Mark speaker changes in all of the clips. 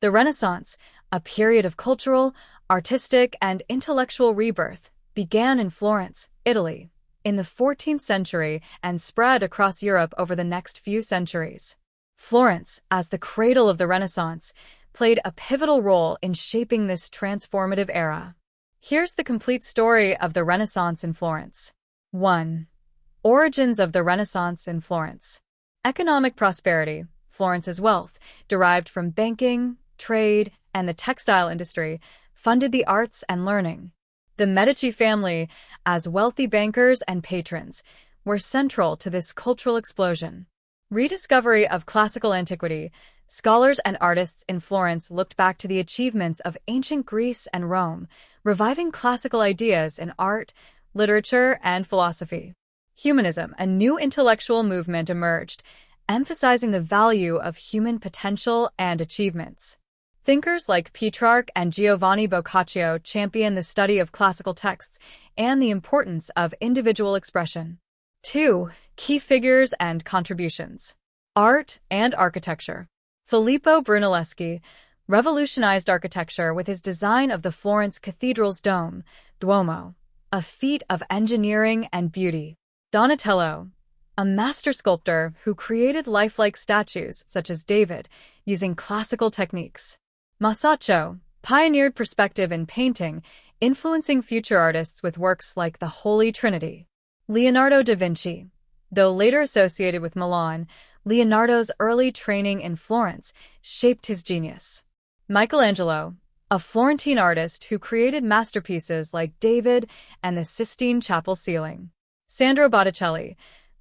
Speaker 1: The Renaissance, a period of cultural, artistic, and intellectual rebirth, began in Florence, Italy, in the 14th century and spread across Europe over the next few centuries. Florence, as the cradle of the Renaissance, played a pivotal role in shaping this transformative era. Here's the complete story of the Renaissance in Florence. 1. Origins of the Renaissance in Florence. Economic prosperity. Florence's wealth, derived from banking, trade, and the textile industry, funded the arts and learning. The Medici family, as wealthy bankers and patrons, were central to this cultural explosion. Rediscovery of classical antiquity. Scholars and artists in Florence looked back to the achievements of ancient Greece and Rome, reviving classical ideas in art, literature, and philosophy. Humanism, a new intellectual movement emerged, emphasizing the value of human potential and achievements. Thinkers like Petrarch and Giovanni Boccaccio championed the study of classical texts and the importance of individual expression. 2. Key figures and contributions. Art and architecture. Filippo Brunelleschi revolutionized architecture with his design of the Florence Cathedral's dome, Duomo, a feat of engineering and beauty. Donatello, a master sculptor who created lifelike statues such as David using classical techniques. Masaccio pioneered perspective in painting, influencing future artists with works like the Holy Trinity. Leonardo da Vinci. Though later associated with Milan, Leonardo's early training in Florence shaped his genius. Michelangelo, a Florentine artist who created masterpieces like David and the Sistine Chapel ceiling. Sandro Botticelli,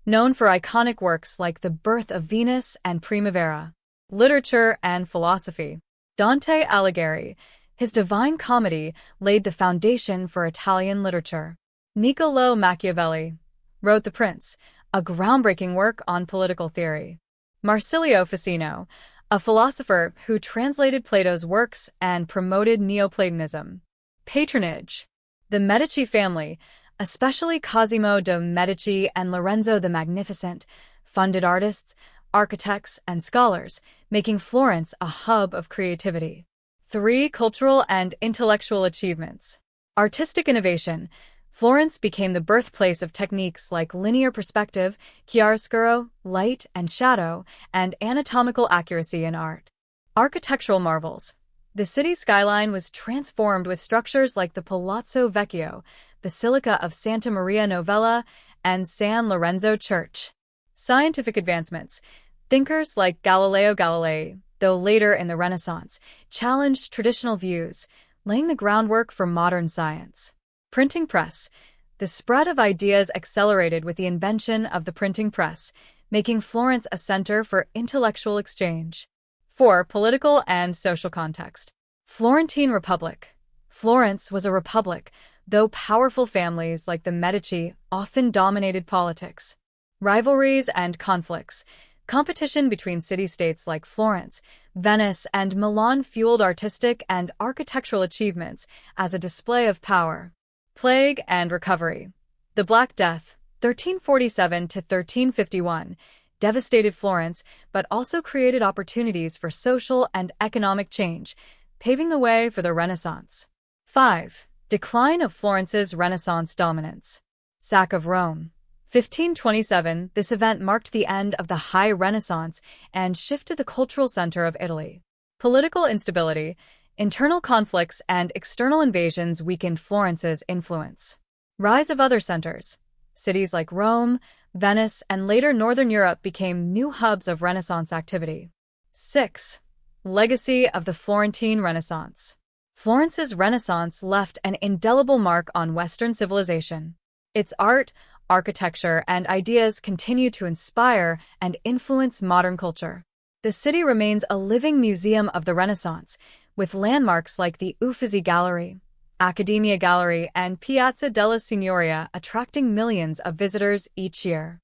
Speaker 1: known for iconic works like The Birth of Venus and Primavera. Literature and philosophy. Dante Alighieri, his Divine Comedy laid the foundation for Italian literature. Niccolò Machiavelli wrote The Prince, a groundbreaking work on political theory. Marsilio Ficino, a philosopher who translated Plato's works and promoted Neoplatonism. Patronage. The Medici family, especially Cosimo de' Medici and Lorenzo the Magnificent, funded artists, architects, and scholars, making Florence a hub of creativity. 3. Cultural and intellectual achievements. Artistic innovation. Florence became the birthplace of techniques like linear perspective, chiaroscuro, light and shadow, and anatomical accuracy in art. Architectural marvels. The city's skyline was transformed with structures like the Palazzo Vecchio, Basilica of Santa Maria Novella, and San Lorenzo Church. Scientific advancements. Thinkers like Galileo Galilei, though later in the Renaissance, challenged traditional views, laying the groundwork for modern science. Printing press. The spread of ideas accelerated with the invention of the printing press, making Florence a center for intellectual exchange. 4. Political and social context. Florentine Republic. Florence was a republic, though powerful families like the Medici often dominated politics. Rivalries and conflicts. Competition between city-states like Florence, Venice, and Milan fueled artistic and architectural achievements as a display of power. Plague and recovery. The Black Death, 1347 to 1351, devastated Florence, but also created opportunities for social and economic change, paving the way for the Renaissance. 5. Decline of Florence's Renaissance dominance. Sack of Rome. 1527, this event marked the end of the High Renaissance and shifted the cultural center of Italy. Political instability. Internal conflicts and external invasions weakened Florence's influence. Rise of other centers. Cities like Rome, Venice, and later Northern Europe became new hubs of Renaissance activity. 6. Legacy of the Florentine Renaissance. Florence's Renaissance left an indelible mark on Western civilization. Its art, architecture, and ideas continue to inspire and influence modern culture. The city remains a living museum of the Renaissance, with landmarks like the Uffizi Gallery, Accademia Gallery, and Piazza della Signoria attracting millions of visitors each year.